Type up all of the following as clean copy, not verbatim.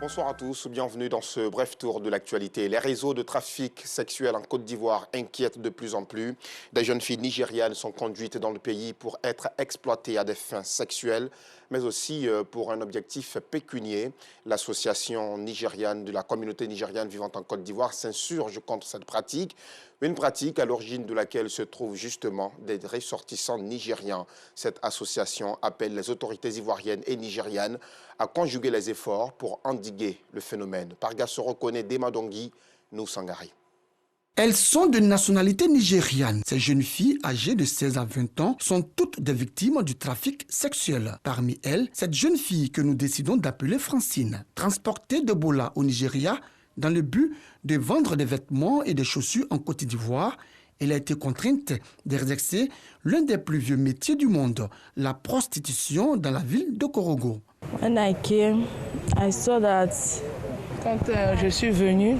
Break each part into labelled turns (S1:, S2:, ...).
S1: Bonsoir à tous, bienvenue dans ce bref tour de l'actualité. Les réseaux de trafic sexuel en Côte d'Ivoire inquiètent de plus en plus. Des jeunes filles nigérianes sont conduites dans le pays pour être exploitées à des fins sexuelles, mais aussi pour un objectif pécunier. L'association nigériane de la communauté nigériane vivant en Côte d'Ivoire s'insurge contre cette pratique. Une pratique à l'origine de laquelle se trouvent justement des ressortissants nigérians. Cette association appelle les autorités ivoiriennes et nigérianes à conjuguer les efforts pour endiguer le phénomène. Parga Sorokone Demadongi, nous Sangari.
S2: Elles sont de nationalité nigériane. Ces jeunes filles âgées de 16 à 20 ans sont toutes des victimes du trafic sexuel. Parmi elles, cette jeune fille que nous décidons d'appeler Francine, transportée de Bola au Nigeria dans le but de vendre des vêtements et des chaussures en Côte d'Ivoire. Elle a été contrainte d'exercer l'un des plus vieux métiers du monde, la prostitution dans la ville de Korogo.
S3: When I came, I saw that... Quand je suis venue,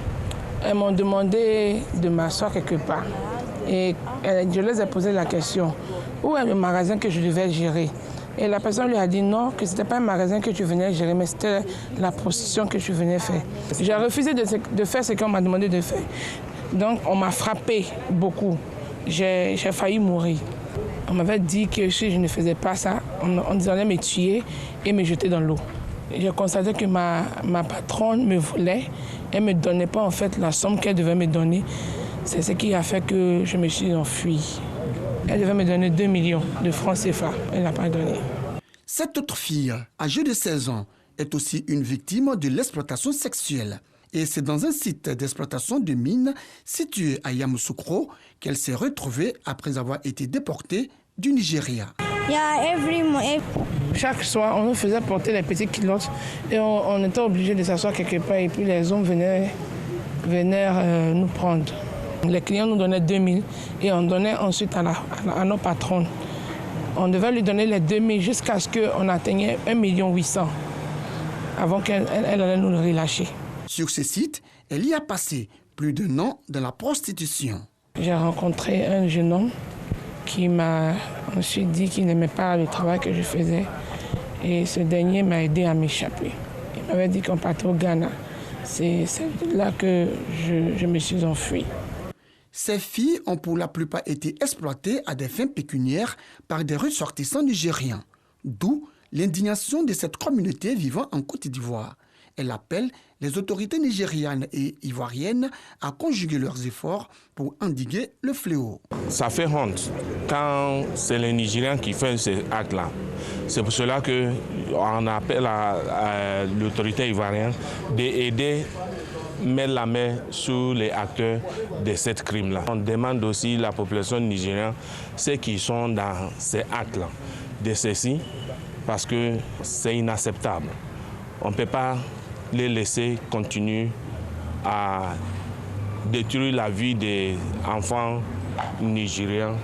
S3: elles m'ont demandé de m'asseoir quelque part. Et je les ai posé la question, où est le magasin que je devais gérer? Et la personne lui a dit non, que ce n'était pas un magasin que tu venais gérer, mais c'était la prostitution que tu venais faire. J'ai refusé de faire ce qu'on m'a demandé de faire. Donc on m'a frappé beaucoup. J'ai failli mourir. On m'avait dit que si je ne faisais pas ça, on allait me tuer et me jeter dans l'eau. J'ai constaté que ma patronne me voulait. Elle ne me donnait pas en fait la somme qu'elle devait me donner. C'est ce qui a fait que je me suis enfuie. Elle devait me donner 2 millions de francs CFA. Elle n'a pas donné.
S2: Cette autre fille, âgée de 16 ans, est aussi une victime de l'exploitation sexuelle. Et c'est dans un site d'exploitation de mines situé à Yamoussoukro qu'elle s'est retrouvée après avoir été déportée du Nigeria.
S3: Chaque soir, on nous faisait porter les petites culottes et on était obligé de s'asseoir quelque part et puis les hommes venaient nous prendre. Les clients nous donnaient 2000 et on donnait ensuite à nos patrons. On devait lui donner les 2000 jusqu'à ce qu'on atteignait 1 800 000 avant qu'elle allait nous le relâcher.
S2: Sur ce site, elle y a passé plus d'1 an dans la prostitution.
S3: J'ai rencontré un jeune homme qui m'a ensuite dit qu'il n'aimait pas le travail que je faisais et ce dernier m'a aidé à m'échapper. Il m'avait dit qu'on partait au Ghana. C'est là que je me suis enfuie.
S2: Ces filles ont pour la plupart été exploitées à des fins pécuniaires par des ressortissants nigériens. D'où l'indignation de cette communauté vivant en Côte d'Ivoire. Elle appelle les autorités nigérianes et ivoiriennes à conjuguer leurs efforts pour endiguer le fléau.
S4: Ça fait honte quand c'est les Nigériens qui font ces actes-là. C'est pour cela qu'on appelle à l'autorité ivoirienne d'aider, mettre la main sur les acteurs de ce crime-là. On demande aussi à la population nigérienne, ceux qui sont dans ces actes-là, de ceci, parce que c'est inacceptable. On ne peut pas les laisser continuer à détruire la vie des enfants nigériens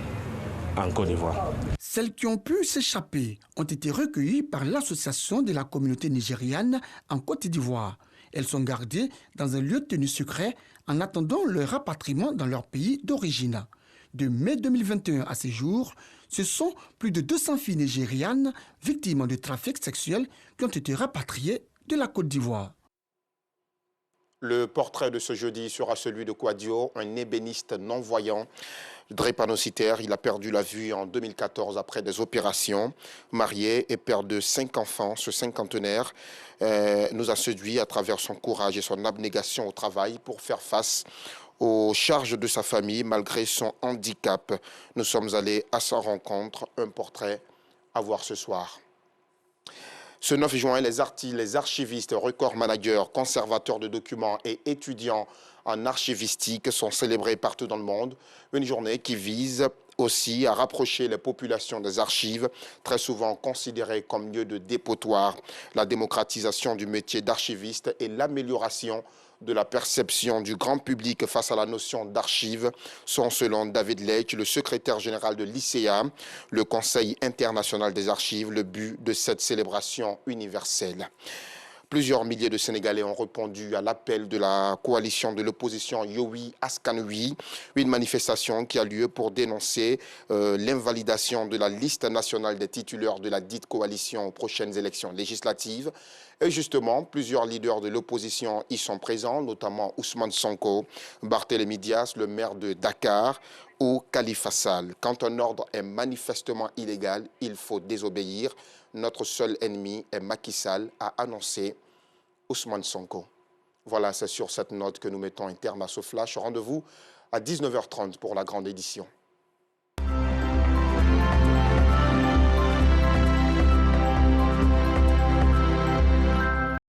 S4: en Côte d'Ivoire.
S2: Celles qui ont pu s'échapper ont été recueillies par l'association de la communauté nigériane en Côte d'Ivoire. Elles sont gardées dans un lieu tenu secret en attendant leur rapatriement dans leur pays d'origine. De mai 2021 à ce jour, ce sont plus de 200 filles nigérianes victimes de trafic sexuel qui ont été rapatriées de la Côte d'Ivoire.
S1: Le portrait de ce jeudi sera celui de Kouadio, un ébéniste non-voyant, drépanocytaire. Il a perdu la vue en 2014 après des opérations. Marié et père de 5 enfants, ce cinquantenaire nous a séduit à travers son courage et son abnégation au travail pour faire face aux charges de sa famille malgré son handicap. Nous sommes allés à sa rencontre. Un portrait à voir ce soir. Ce 9 juin, les archivistes, record managers, conservateurs de documents et étudiants en archivistique sont célébrés partout dans le monde. Une journée qui vise aussi à rapprocher les populations des archives, très souvent considérées comme lieu de dépotoir. La démocratisation du métier d'archiviste et l'amélioration de la perception du grand public face à la notion d'archives sont, selon David Leitch, le secrétaire général de l'ICEA, le Conseil international des archives, le but de cette célébration universelle. Plusieurs milliers de Sénégalais ont répondu à l'appel de la coalition de l'opposition Yewwi Askan Wi, une manifestation qui a lieu pour dénoncer l'invalidation de la liste nationale des titulaires de la dite coalition aux prochaines élections législatives. Et justement, plusieurs leaders de l'opposition y sont présents, notamment Ousmane Sonko, Barthélémy Dias, le maire de Dakar, ou Khalifa Sall. Quand un ordre est manifestement illégal, il faut désobéir. Notre seul ennemi est Macky Sall, a annoncé Ousmane Sonko. Voilà, c'est sur cette note que nous mettons un terme à ce flash. Rendez-vous à 19h30 pour la grande édition.